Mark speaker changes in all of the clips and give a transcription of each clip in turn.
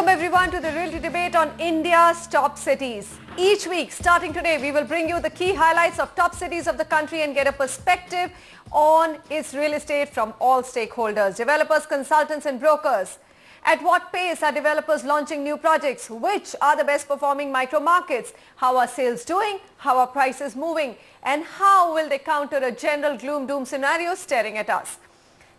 Speaker 1: Welcome everyone to the Realty Debate on India's top cities. Each week, starting today, we will bring you the key highlights of top cities of the country and get a perspective on its real estate from all stakeholders, developers, consultants and brokers. At what pace are developers launching new projects? Which are the best performing micro markets? How are sales doing? How are prices moving? And how will they counter a general gloom-doom scenario staring at us?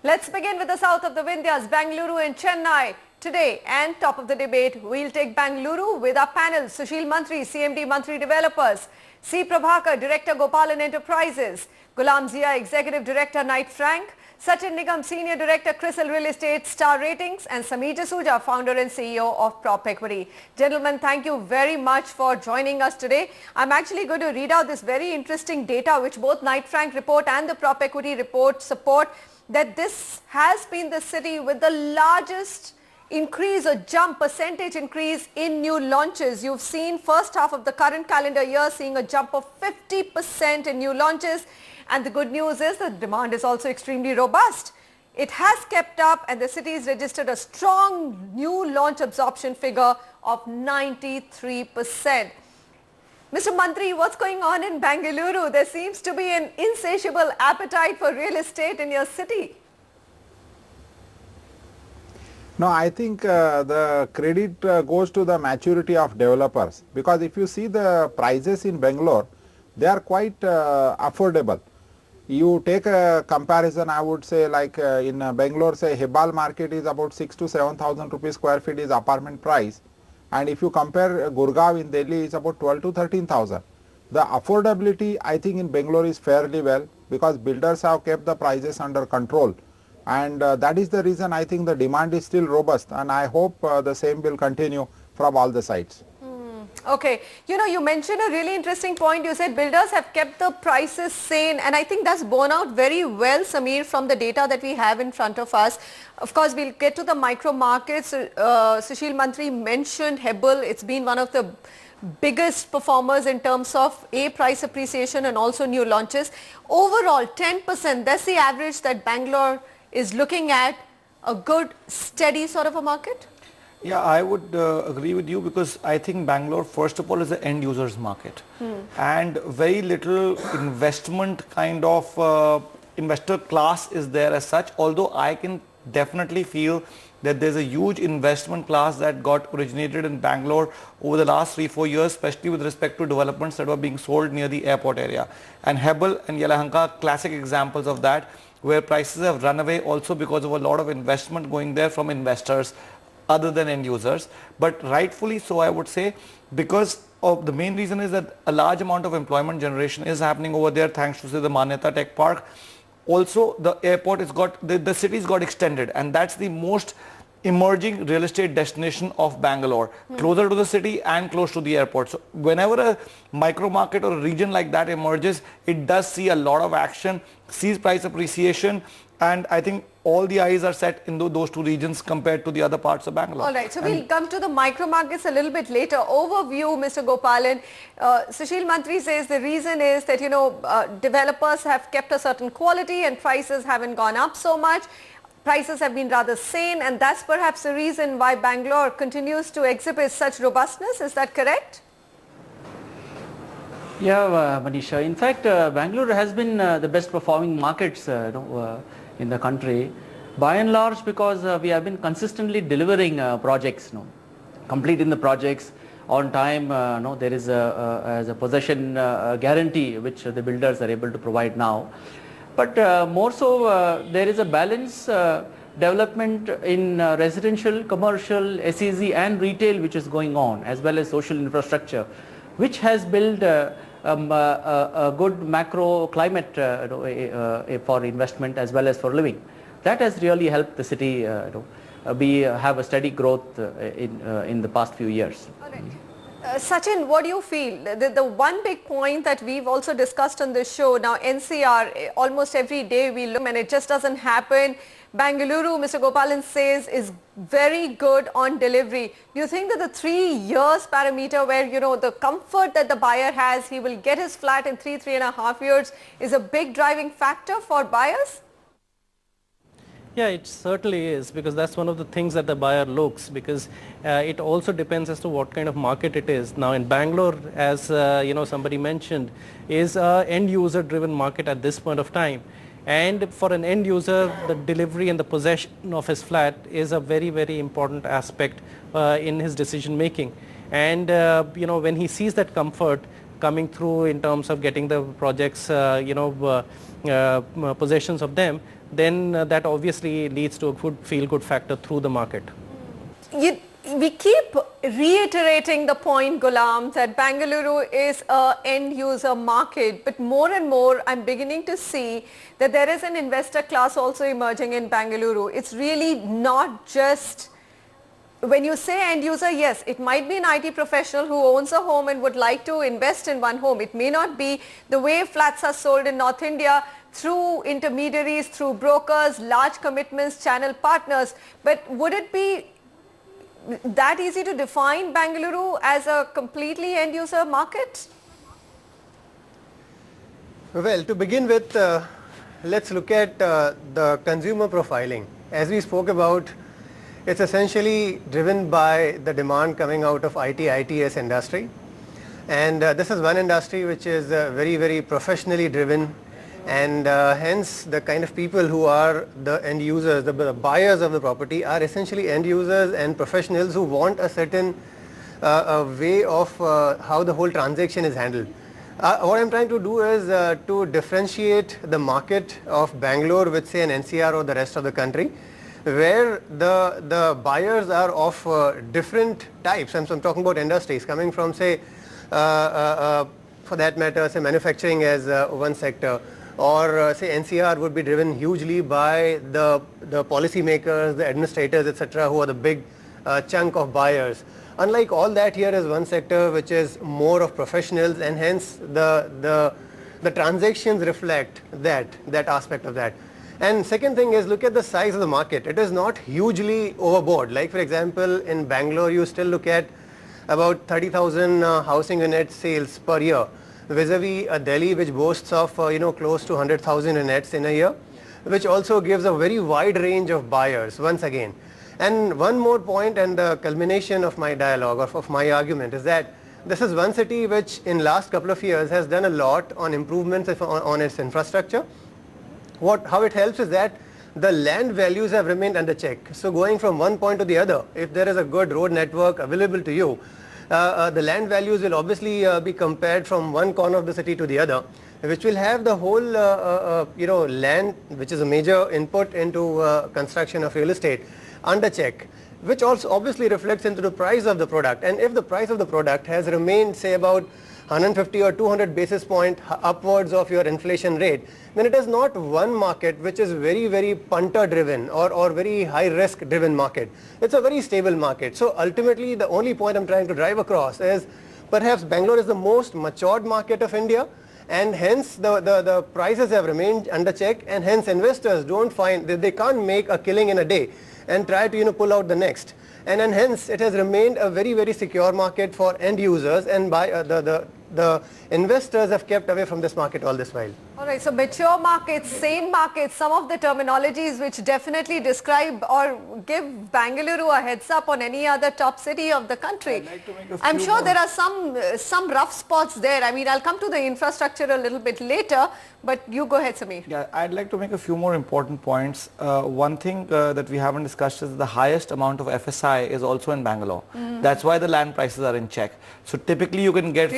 Speaker 1: Let's begin with the south of the Vindhyas, Bangalore and Chennai. Today and top of the debate, we'll take Bangalore with our panel, Sushil Mantri, CMD Mantri Developers, C. Prabhakar, Director Gopalan Enterprises, Gulam Zia, Executive Director Knight Frank, Sachin Nigam, Senior Director Crisil Real Estate Star Ratings, and Sameer Jasuja, Founder and CEO of Prop Equity. Gentlemen, thank you very much for joining us today. I'm actually going to read out this very interesting data which both Knight Frank report and the Prop Equity report support, that this has been the city with the largest increase or percentage increase in new launches. You've seen first half of the current calendar year seeing a jump of 50% in new launches, and the good news is the demand is also extremely robust. It has kept up and the city has registered a strong new launch absorption figure of 93%. Mr. Mantri, what's going on in Bangalore? There seems to be an insatiable appetite for real estate in your city.
Speaker 2: No, I think the credit goes to the maturity of developers, because if you see the prices in Bangalore, they are quite affordable. You take a comparison, I would say, like in Bangalore, say Hebbal market is about 6,000 to 7,000 rupees square feet is apartment price, and if you compare Gurgaon in Delhi, it's about 12 to 13,000. The affordability, I think, in Bangalore is fairly well, because builders have kept the prices under control. And that is the reason I think the demand is still robust, and I hope the same will continue from all the sides.
Speaker 1: Okay, you mentioned a really interesting point. You said builders have kept the prices sane, and I think that's borne out very well, Sameer, from the data that we have in front of us. Of course, we'll get to the micro markets. Sushil Mantri mentioned Hebbal. It's been one of the biggest performers in terms of price appreciation and also new launches. Overall, 10%, that's the average that Bangalore is looking at, a good steady sort of a market?
Speaker 3: Yeah, I would agree with you, because I think Bangalore, first of all, is an end users market, and very little investment kind of investor class is there as such, although I can definitely feel that there's a huge investment class that got originated in Bangalore over the last 3-4 years, especially with respect to developments that were being sold near the airport area. And Hebbal and Yelahanka, classic examples of that, where prices have run away also because of a lot of investment going there from investors other than end users. But rightfully so, I would say, because of the main reason is that a large amount of employment generation is happening over there, thanks to, say, the Manyata Tech Park. Also, the airport has got, the city's got extended, and that's the most emerging real estate destination of Bangalore, closer to the city and close to the airport. So whenever a micro market or a region like that emerges, it does see a lot of action, sees price appreciation, and I think all the eyes are set in those two regions compared to the other parts of Bangalore.
Speaker 1: All right, so we'll come to the micro markets a little bit later. Overview, Mr. Gopalan. Sushil Mantri says the reason is that, developers have kept a certain quality and prices haven't gone up so much. Prices have been rather sane, and that's perhaps the reason why Bangalore continues to exhibit such robustness. Is that correct?
Speaker 4: Yeah, Manisha. In fact, Bangalore has been the best performing markets in the country, by and large, because we have been consistently delivering projects, completing the projects on time. There is as a possession guarantee which the builders are able to provide now. But more so, there is a balance development in residential, commercial, SEZ and retail which is going on, as well as social infrastructure, which has built a good macro climate for investment as well as for living. That has really helped the city have a steady growth in the past few years.
Speaker 1: All right. Sachin, what do you feel? The one big point that we've also discussed on this show, now NCR, almost every day we look and it just doesn't happen. Bangalore, Mr. Gopalan says, is very good on delivery. Do you think that the 3 years parameter where, the comfort that the buyer has, he will get his flat in 3.5 years is a big driving factor for buyers?
Speaker 5: Yeah, it certainly is, because that's one of the things that the buyer looks, because it also depends as to what kind of market it is. Now in Bangalore, as somebody mentioned, is a end user driven market at this point of time. And for an end user, the delivery and the possession of his flat is a very, very important aspect in his decision making. And when he sees that comfort coming through in terms of getting the projects, possessions of them, then that obviously leads to a good feel-good factor through the market.
Speaker 1: We keep reiterating the point, Ghulam, that Bangalore is a end user market, but more and more I'm beginning to see that there is an investor class also emerging in Bangalore. It's really not just, when you say end user, yes, it might be an IT professional who owns a home and would like to invest in one home. It may not be the way flats are sold in North India, through intermediaries, through brokers, large commitments, channel partners, but would it be that easy to define Bangalore as a completely end user market?
Speaker 6: Well, to begin with, let's look at the consumer profiling. As we spoke about, it's essentially driven by the demand coming out of ITS industry. And this is one industry which is very, very professionally driven, and hence the kind of people who are the end users, the buyers of the property, are essentially end users and professionals who want a certain way of how the whole transaction is handled. What I'm trying to do is to differentiate the market of Bangalore with, say, an NCR or the rest of the country, where the buyers are of different types. I'm talking about industries coming from, say, for that matter, say manufacturing as one sector, or say NCR would be driven hugely by the policymakers, the administrators, etc., who are the big chunk of buyers. Unlike all that, here is one sector which is more of professionals, and hence the transactions reflect that aspect of that. And second thing is, look at the size of the market. It is not hugely overboard. Like for example, in Bangalore, you still look at about 30,000 housing unit sales per year, vis-a-vis Delhi, which boasts of close to 100,000 units in a year, which also gives a very wide range of buyers once again. And one more point, and the culmination of my dialogue, of my argument, is that this is one city which in last couple of years has done a lot on improvements on its infrastructure. How it helps is that the land values have remained under check. So going from one point to the other, if there is a good road network available to you, the land values will obviously be compared from one corner of the city to the other, which will have the whole land, which is a major input into construction of real estate, under check, which also obviously reflects into the price of the product. And if the price of the product has remained, say, about 150 or 200 basis point upwards of your inflation rate, then it is not one market which is very, very punter driven or very high risk driven market. It's a very stable market. So ultimately, the only point I'm trying to drive across is perhaps Bangalore is the most matured market of India, and hence the prices have remained under check, and hence investors don't find that they can't make a killing in a day and try to pull out the next. And hence it has remained a very, very secure market for end users, and by the investors have kept away from this market all this while.
Speaker 1: All right, so mature markets, same markets, some of the terminologies which definitely describe or give Bangalore a heads up on any other top city of the country. I'm sure there are some rough spots there. I mean, I'll come to the infrastructure a little bit later, but you go ahead, Sameer.
Speaker 3: Yeah, I'd like to make a few more important points. One thing that we haven't discussed is the highest amount of FSI is also in Bangalore. That's why the land prices are in check. So typically you can get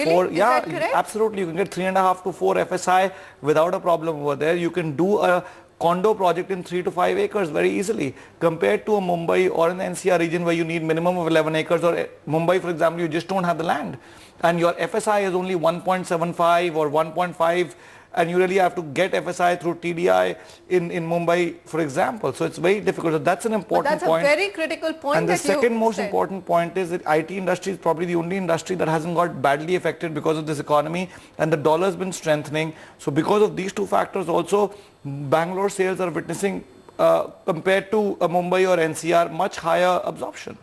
Speaker 3: absolutely, you can get 3.5 to 4 FSI without a problem over there. You can do a condo project in 3 to 5 acres very easily, compared to a Mumbai or an NCR region where you need minimum of 11 acres, or Mumbai, for example, you just don't have the land, and your FSI is only 1.75 or 1.5, and you really have to get FSI through TDI in Mumbai, for example. So it's very difficult. So that's an important point.
Speaker 1: That's a very critical point.
Speaker 3: And the second most important point is that IT industry is probably the only industry that hasn't got badly affected because of this economy, and the dollar has been strengthening. So because of these two factors also, Bangalore sales are witnessing, compared to Mumbai or NCR, much higher absorption.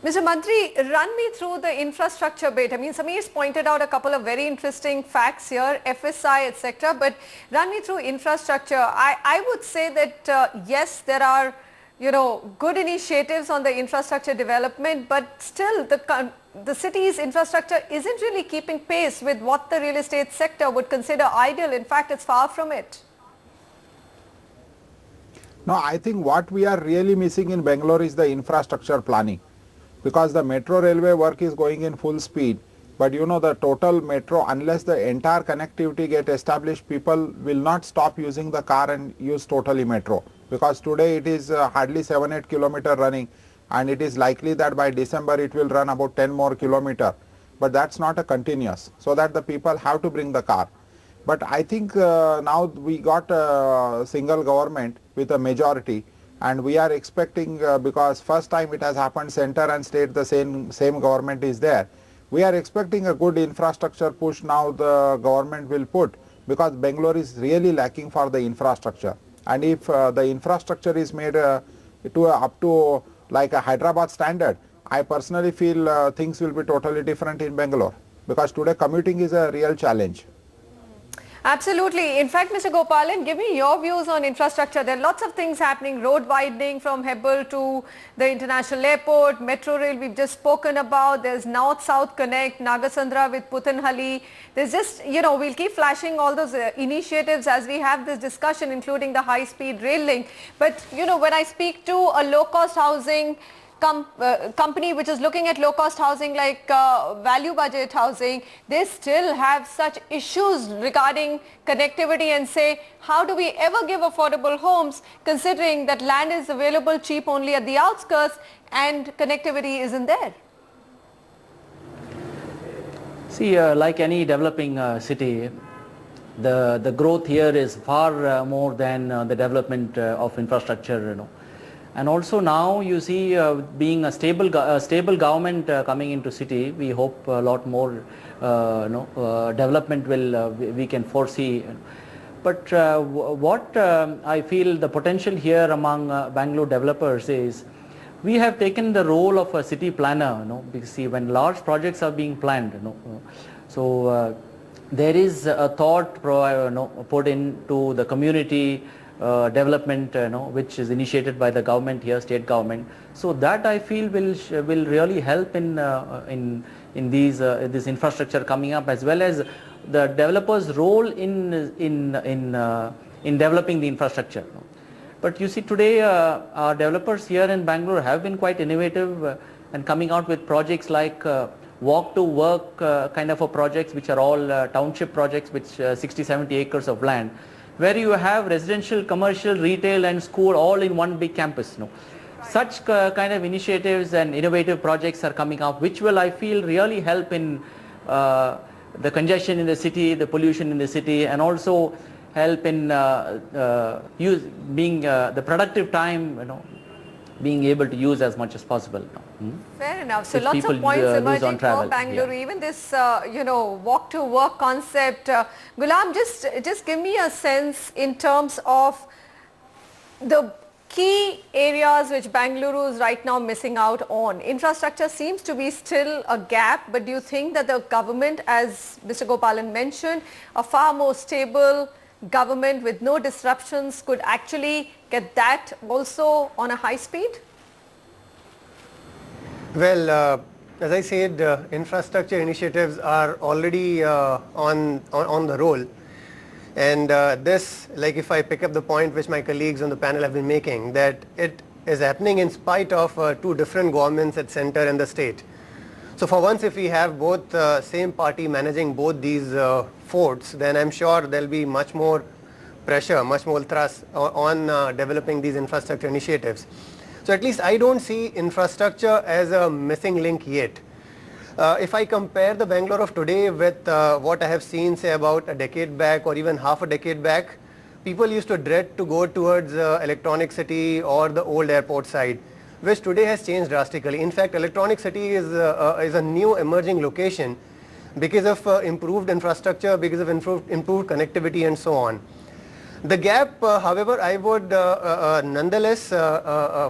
Speaker 1: Mr. Mantri, run me through the infrastructure bit. I mean, Sameer's pointed out a couple of very interesting facts here, FSI, etc. But run me through infrastructure. I would say that, yes, there are, good initiatives on the infrastructure development, but still the city's infrastructure isn't really keeping pace with what the real estate sector would consider ideal. In fact, it's far from it.
Speaker 2: No, I think what we are really missing in Bangalore is the infrastructure planning, because the metro railway work is going in full speed, but the total metro, unless the entire connectivity get established, people will not stop using the car and use totally metro, because today it is hardly 7-8 kilometer running, and it is likely that by December it will run about 10 more kilometer, but that's not a continuous, so that the people have to bring the car. But I think now we got a single government with a majority, and we are expecting, because first time it has happened, center and state the same government is there. We are expecting a good infrastructure push now the government will put, because Bangalore is really lacking for the infrastructure. And if the infrastructure is made up to like a Hyderabad standard, I personally feel things will be totally different in Bangalore, because today commuting is a real challenge.
Speaker 1: Absolutely. In fact, Mr. Gopalan, give me your views on infrastructure. There are lots of things happening. Road widening from Hebbal to the international airport, metro rail we've just spoken about. There's North-South Connect, Nagasandra with Putanhalli. There's just, we'll keep flashing all those initiatives as we have this discussion, including the high-speed rail link. But, when I speak to a low-cost housing company which is looking at low-cost housing like value budget housing, they still have such issues regarding connectivity and say, how do we ever give affordable homes considering that land is available cheap only at the outskirts and connectivity isn't there?
Speaker 4: See, like any developing city, the growth here is far more than the development of infrastructure, And also now you see being a stable government coming into city, we hope a lot more development we can foresee. But what I feel the potential here among Bangalore developers is, we have taken the role of a city planner, because see, when large projects are being planned, so there is a thought put into the community development, which is initiated by the government here, state government. So that I feel will really help in this infrastructure coming up, as well as the developers' role in developing the infrastructure. But you see, today our developers here in Bangalore have been quite innovative and coming out with projects like walk to work kind of a projects, which are all township projects with 60-70 acres of land, where you have residential, commercial, retail and school all in one big campus. Such kind of initiatives and innovative projects are coming up, which will, I feel, really help in the congestion in the city, the pollution in the city, and also help in being the productive time, being able to use as much as possible.
Speaker 1: Fair enough. So
Speaker 4: If
Speaker 1: lots
Speaker 4: people
Speaker 1: of points emerging
Speaker 4: travel,
Speaker 1: for Bangalore.
Speaker 4: yeah.
Speaker 1: Even this, walk to work concept. Gulam, just give me a sense in terms of the key areas which Bangalore is right now missing out on. Infrastructure seems to be still a gap, but do you think that the government, as Mr. Gopalan mentioned, a far more stable government with no disruptions could actually get that also on a high speed?
Speaker 6: Well, as I said, infrastructure initiatives are already on the roll. And this, like if I pick up the point which my colleagues on the panel have been making, that it is happening in spite of two different governments at center and the state. So for once, if we have both same party managing both these forts, then I'm sure there'll be much more pressure, much more thrust on developing these infrastructure initiatives. So at least I don't see infrastructure as a missing link yet. If I compare the Bangalore of today with what I have seen, say, about a decade back or even half a decade back, people used to dread to go towards Electronic City or the old airport side, which today has changed drastically. In fact, Electronic City is a new emerging location because of improved infrastructure, because of improved connectivity and so on. The gap, however, I would nonetheless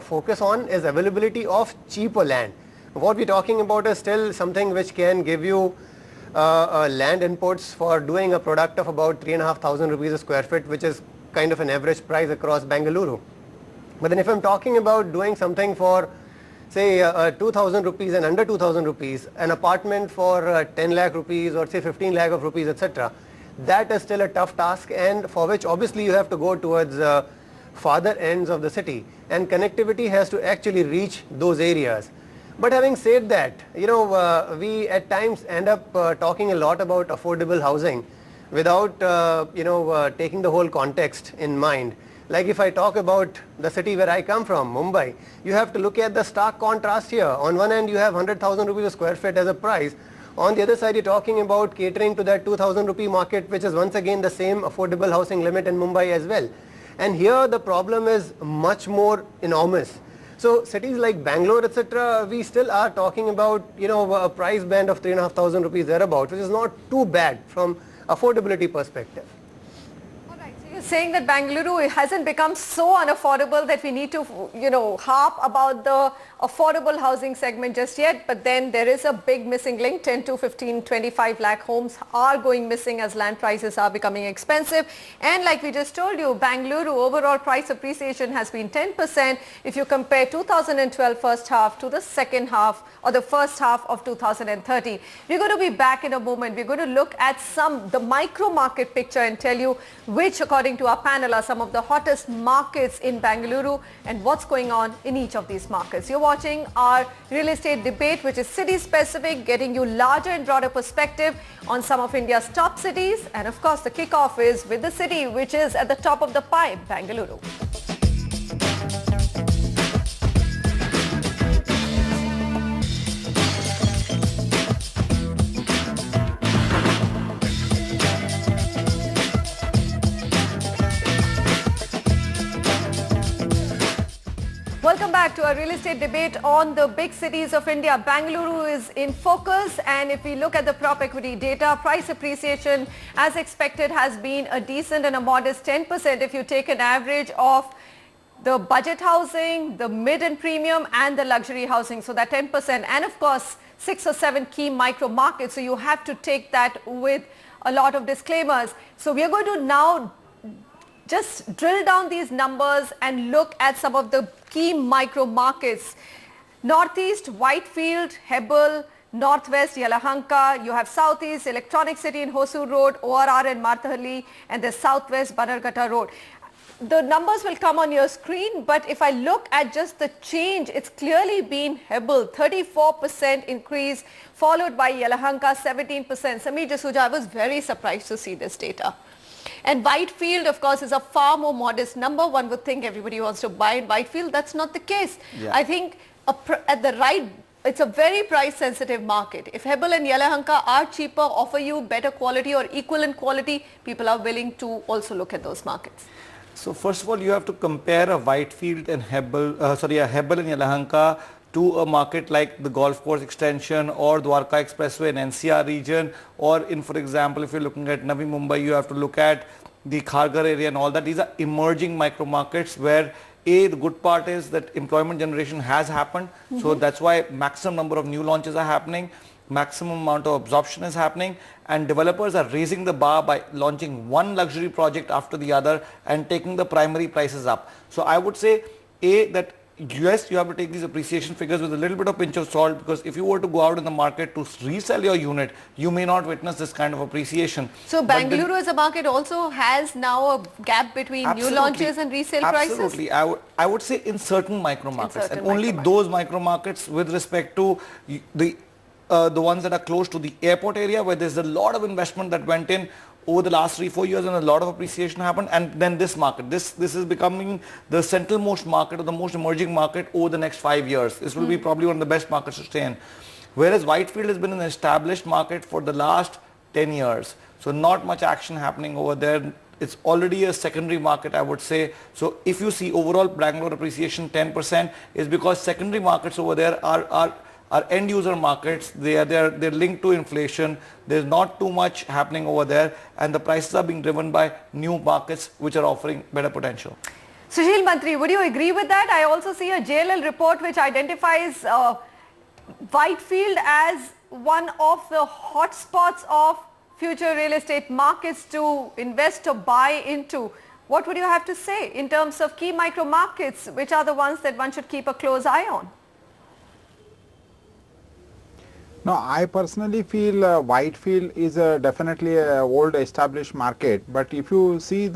Speaker 6: focus on is availability of cheaper land. What we're talking about is still something which can give you land inputs for doing a product of about 3,500 rupees a square feet, which is kind of an average price across Bengaluru. But then if I'm talking about doing something for say 2,000 rupees and under 2,000 rupees, an apartment for 10 lakh rupees or say 15 lakh of rupees, etc., that is still a tough task, and for which obviously you have to go towards farther ends of the city, and connectivity has to actually reach those areas. But having said that, we at times end up talking a lot about affordable housing without taking the whole context in mind. Like if I talk about the city where I come from, Mumbai, you have to look at the stark contrast here. On one end you have 100,000 rupees a square feet as a price. On the other side you're talking about catering to that 2,000 rupee market, which is once again the same affordable housing limit in Mumbai as well. And here the problem is much more enormous. So cities like Bangalore, etc., we still are talking about a price band of 3,500 rupees thereabout, which is not too bad from affordability perspective.
Speaker 1: You're saying that Bengaluru hasn't become so unaffordable that we need to, harp about the affordable housing segment just yet, but then there is a big missing link. 10 to 15, 25 lakh homes are going missing as land prices are becoming expensive. And like we just told you, Bengaluru overall price appreciation has been 10% if you compare 2012 first half to the second half or the first half of 2030. We're going to be back in a moment. We're going to look at the micro market picture and tell you which, according to our panel, are some of the hottest markets in Bengaluru and what's going on in each of these markets. You're watching our real estate debate, which is city specific, getting you larger and broader perspective on some of India's top cities. And of course, the kickoff is with the city which is at the top of the pie, Bengaluru. Welcome back to our real estate debate on the big cities of India. Bengaluru is in focus, and if we look at the prop equity data, price appreciation as expected has been a decent and a modest 10% if you take an average of the budget housing, the mid and premium and the luxury housing. So that 10%, and of course 6 or 7 key micro markets. So you have to take that with a lot of disclaimers. So we are going to now just drill down these numbers and look at some of the key micro markets. Northeast, Whitefield, Hebbal, Northwest, Yelahanka, you have Southeast, Electronic City in Hosur Road, ORR and Marthahalli, and the Southwest, Banarghatta Road. The numbers will come on your screen, but if I look at just the change, it's clearly been Hebbal, 34% increase, followed by Yelahanka, 17%. Sameer Jasuja, I was very surprised to see this data. And Whitefield, of course, is a far more modest number. One would think everybody wants to buy in Whitefield. That's not the case. Yeah. I think it's a very price sensitive market. If Hebbal and Yelahanka are cheaper, offer you better quality or equivalent quality, people are willing to also look at those markets.
Speaker 3: So first of all, you have to compare a Whitefield and Hebbal and Yelahanka to a market like the golf course extension or Dwarka Expressway in NCR region, or in, for example, if you're looking at Navi Mumbai, you have to look at the Kharghar area and all that. These are emerging micro markets where the good part is that employment generation has happened. So that's why maximum number of new launches are happening, maximum amount of absorption is happening, and developers are raising the bar by launching one luxury project after the other and taking the primary prices up. So I would say that yes, you have to take these appreciation figures with a little bit of pinch of salt, because if you were to go out in the market to resell your unit, you may not witness this kind of appreciation.
Speaker 1: So Bengaluru as a market also has now a gap between new launches and resale prices?
Speaker 3: Absolutely. I would say in certain micro markets, and only those micro markets with respect to the ones that are close to the airport area, where there's a lot of investment that went in over the last 3-4 years and a lot of appreciation happened. And then this market, this is becoming the central-most market or the most emerging market over the next 5 years. This will be probably one of the best markets to stay in. Whereas Whitefield has been an established market for the last 10 years. So not much action happening over there. It's already a secondary market, I would say. So if you see overall Bangalore appreciation 10% is because secondary markets over there are end user markets. They're linked to inflation. There's not too much happening over there, and the prices are being driven by new markets which are offering better potential.
Speaker 1: Sushil Mantri, would you agree with that? I also see a JLL report which identifies Whitefield as one of the hotspots of future real estate markets to invest or buy into. What would you have to say in terms of key micro markets, which are the ones that one should keep a close eye on?
Speaker 2: No, I personally feel Whitefield is definitely an old established market, but if you see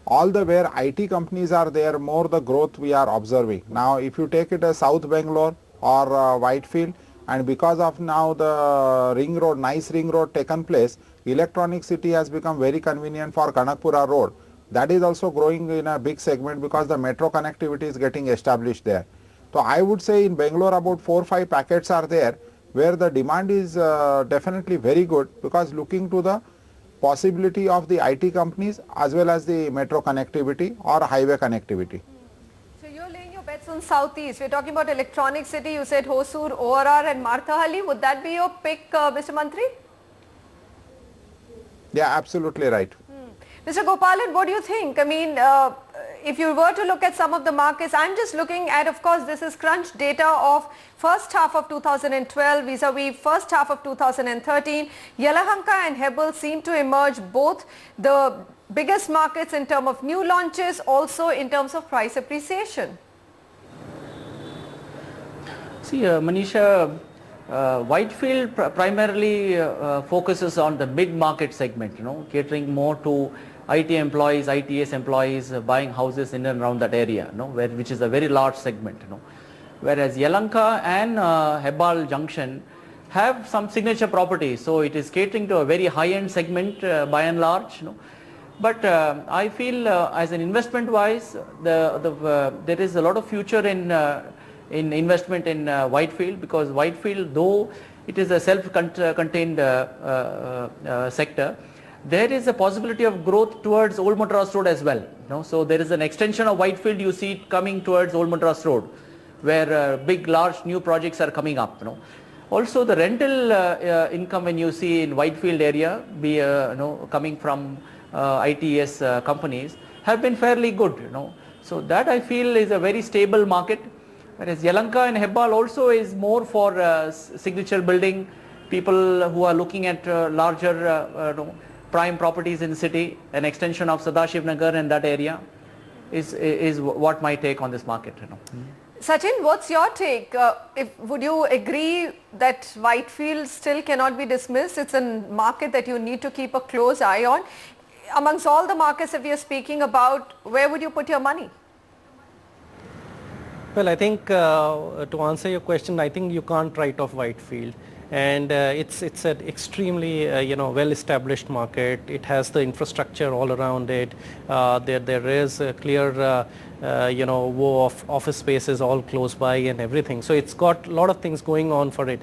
Speaker 2: all the where IT companies are there, more the growth we are observing. Now if you take it as South Bangalore or Whitefield, and because of now the ring road, nice ring road taken place, Electronic City has become very convenient for Kanakpura road. That is also growing in a big segment because the metro connectivity is getting established there. So I would say in Bangalore about 4 or 5 packets are there where the demand is definitely very good, because looking to the possibility of the IT companies as well as the metro connectivity or highway connectivity.
Speaker 1: So you're laying your bets on Southeast. We're talking about Electronic City. You said Hosur, ORR and Marthahalli. Would that be your pick, Mr. Mantri?
Speaker 2: Yeah, absolutely right.
Speaker 1: Mr. Gopalan, what do you think? I mean, if you were to look at some of the markets, I'm just looking at, of course, this is crunch data of first half of 2012 vis-a-vis first half of 2013. Yelahanka and Hebbal seem to emerge both the biggest markets in terms of new launches, also in terms of price appreciation.
Speaker 4: See, Manisha, Whitefield primarily focuses on the mid-market segment, catering more to IT employees, ITS employees buying houses in and around that area, which is a very large segment. Whereas Yelahanka and Hebbal Junction have some signature properties, so it is catering to a very high-end segment by and large. But I feel as an investment-wise, there is a lot of future in investment in Whitefield, because Whitefield, though it is a self-contained sector, there is a possibility of growth towards Old Madras Road as well. So there is an extension of Whitefield, you see it coming towards Old Madras Road, where big, large new projects are coming up. Also the rental income, when you see in Whitefield area, coming from ITS companies, have been fairly good. So that I feel is a very stable market. Whereas Yelahanka and Hebbal also is more for signature building, people who are looking at larger prime properties in the city. An extension of Sadashiv Nagar in that area is what my take on this market.
Speaker 1: Sachin, what's your take? Would you agree that Whitefield still cannot be dismissed? It's a market that you need to keep a close eye on. Amongst all the markets that we are speaking about, where would you put your money?
Speaker 5: Well, I think to answer your question, I think you can't write off Whitefield, and it's an extremely well-established market. It has the infrastructure all around it. There is a clear woe of office spaces all close by and everything. So it's got a lot of things going on for it.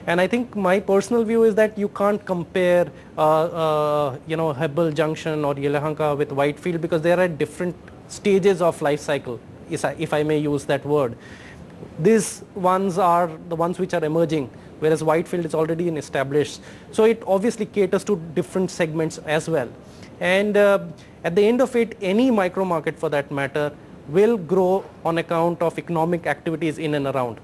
Speaker 5: And I think my personal view is that you can't compare Hebbal Junction or Yelahanka with Whitefield, because they are at different stages of life cycle, if I may use that word. These ones are the ones which are emerging, whereas Whitefield is already established. So it obviously caters to different segments as well. And at the end of it, any micro market for that matter will grow on account of economic activities in and around.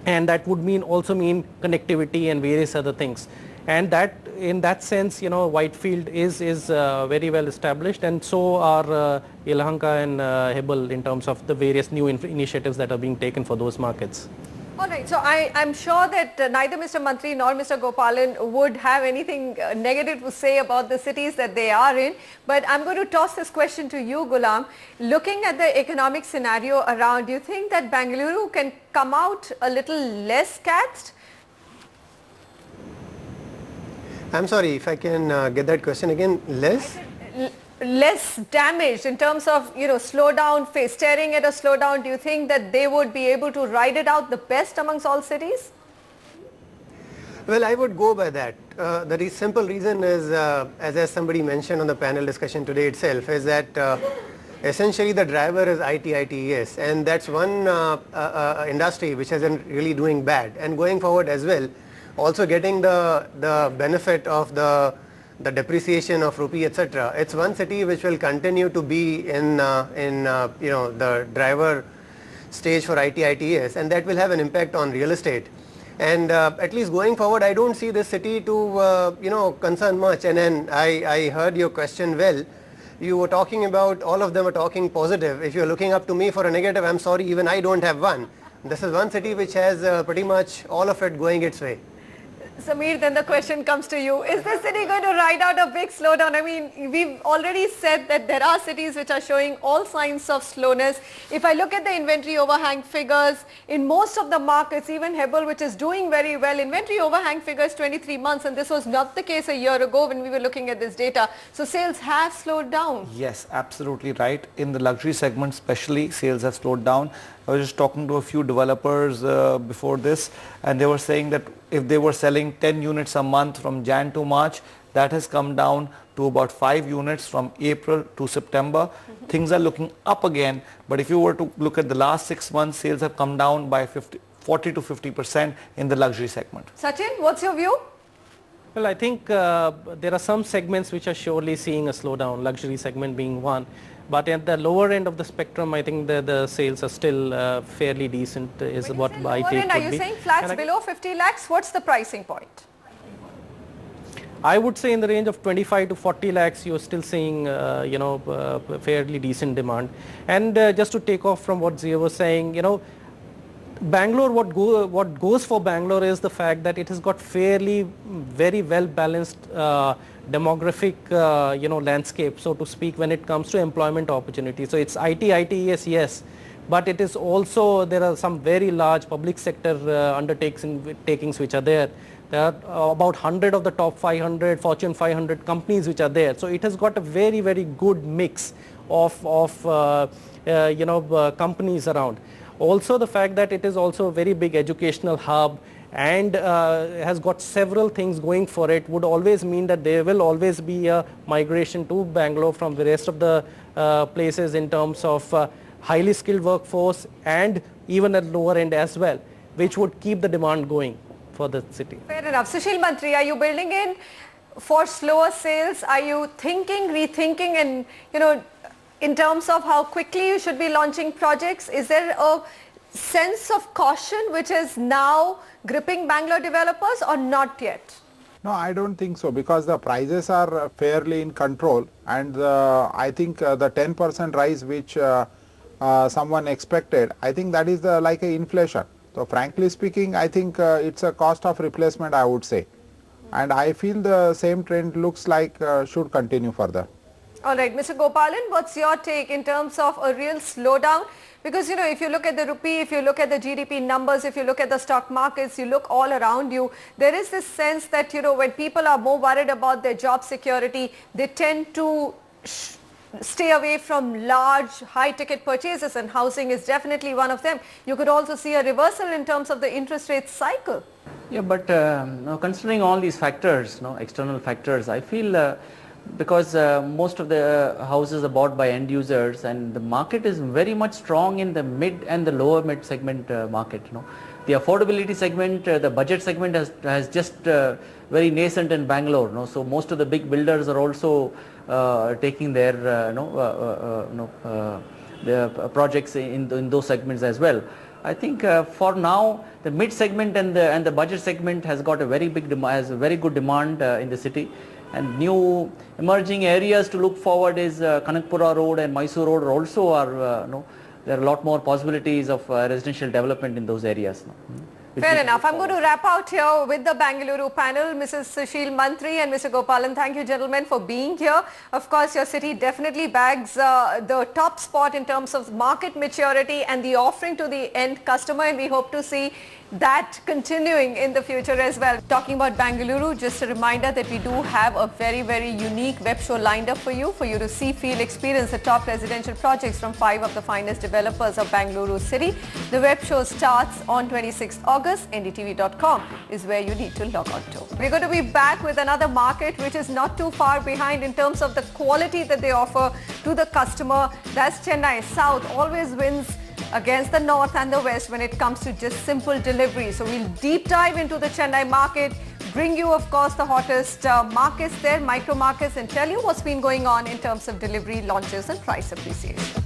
Speaker 5: And that would also mean connectivity and various other things. And that, in that sense, Whitefield is very well established, and so are Yelahanka and Hebbal in terms of the various new initiatives that are being taken for those markets.
Speaker 1: All right, so I'm sure that neither Mr. Mantri nor Mr. Gopalan would have anything negative to say about the cities that they are in, but I'm going to toss this question to you, Ghulam. Looking at the economic scenario around, do you think that Bangalore can come out a little less scathed?
Speaker 6: I'm sorry, if I can get that question again, less
Speaker 1: damaged in terms of, slowdown, staring at a slowdown. Do you think that they would be able to ride it out the best amongst all cities?
Speaker 6: Well, I would go by that. The simple reason is, as somebody mentioned on the panel discussion today itself, is that essentially the driver is ITES, and that's one industry which isn't really doing bad, and going forward as well, also getting the benefit of the depreciation of rupee, etc. It's one city which will continue to be in the driver stage for ITES, and that will have an impact on real estate. And at least going forward, I don't see this city to, concern much. And then I heard your question well. You were talking about, all of them are talking positive. If you're looking up to me for a negative, I'm sorry, even I don't have one. This is one city which has pretty much all of it going its way.
Speaker 1: Sameer, then the question comes to you. Is this city going to ride out a big slowdown? I mean, we've already said that there are cities which are showing all signs of slowness. If I look at the inventory overhang figures, in most of the markets, even Hebel, which is doing very well, inventory overhang figures 23 months, and this was not the case a year ago when we were looking at this data. So sales have slowed down.
Speaker 3: Yes, absolutely right. In the luxury segment especially, sales have slowed down. I was just talking to a few developers before this, and they were saying that if they were selling 10 units a month from Jan to March, that has come down to about 5 units from April to September. Things are looking up again, but if you were to look at the last 6 months, sales have come down by 40 to 50% in the luxury segment.
Speaker 1: Sachin, what's your view?
Speaker 5: Well, I think there are some segments which are surely seeing a slowdown, luxury segment being one. But at the lower end of the spectrum, I think the sales are still fairly decent, is what I take would be.
Speaker 1: Are you saying flats below 50 lakhs? What's the pricing point?
Speaker 5: I would say in the range of 25 to 40 lakhs, you're still seeing, fairly decent demand. And just to take off from what Zia was saying, Bangalore, what goes for Bangalore is the fact that it has got fairly very well balanced demographic landscape, so to speak, when it comes to employment opportunities. So it's IT, yes, but it is also, there are some very large public sector undertakings which are there. There are about 100 of the top 500 Fortune 500 companies which are there. So it has got a very, very good mix of companies around. Also the fact that it is also a very big educational hub and has got several things going for it would always mean that there will always be a migration to Bangalore from the rest of the places in terms of highly skilled workforce and even at lower end as well, which would keep the demand going for the city.
Speaker 1: Fair enough. Sushil Mantri, are you building in for slower sales? Are you thinking, rethinking and, in terms of how quickly you should be launching projects? Is there a sense of caution which is now gripping Bangalore developers or not yet?
Speaker 2: No, I don't think so, because the prices are fairly in control, and I think the 10% rise which someone expected, I think that is like a inflation. So frankly speaking, I think it's a cost of replacement, I would say. And I feel the same trend looks like should continue further.
Speaker 1: All right, Mr. Gopalan, what's your take in terms of a real slowdown? Because, if you look at the rupee, if you look at the GDP numbers, if you look at the stock markets, you look all around you, there is this sense that, when people are more worried about their job security, they tend to stay away from large high-ticket purchases, and housing is definitely one of them. You could also see a reversal in terms of the interest rate cycle.
Speaker 4: Yeah, but considering all these factors, external factors, I feel because most of the houses are bought by end users and the market is very much strong in the mid and the lower mid segment market. The affordability segment, the budget segment has just very nascent in Bangalore. So most of the big builders are also taking their their projects in those segments as well. I think for now the mid segment and the budget segment has got a very big has a very good demand in the city. And new emerging areas to look forward is Kanakpura Road and Mysore Road also are, there are a lot more possibilities of residential development in those areas.
Speaker 1: Fair enough. I'm going to wrap out here with the Bangalore panel. Mrs. Sushil Mantri and Mr. Gopalan, thank you gentlemen for being here. Of course, your city definitely bags the top spot in terms of market maturity and the offering to the end customer, and we hope to see that continuing in the future as well. Talking about Bangalore, just a reminder that we do have a very, very unique web show lined up for you to see, feel, experience the top residential projects from 5 of the finest developers of Bangalore city. The web show starts on 26th August. NDTV.com is where you need to log on to. We're going to be back with another market which is not too far behind in terms of the quality that they offer to the customer. That's Chennai. South always wins against the north and the west when it comes to just simple delivery. So we'll deep dive into the Chennai market, bring you of course the hottest markets there, micro markets, and tell you what's been going on in terms of delivery, launches and price appreciation.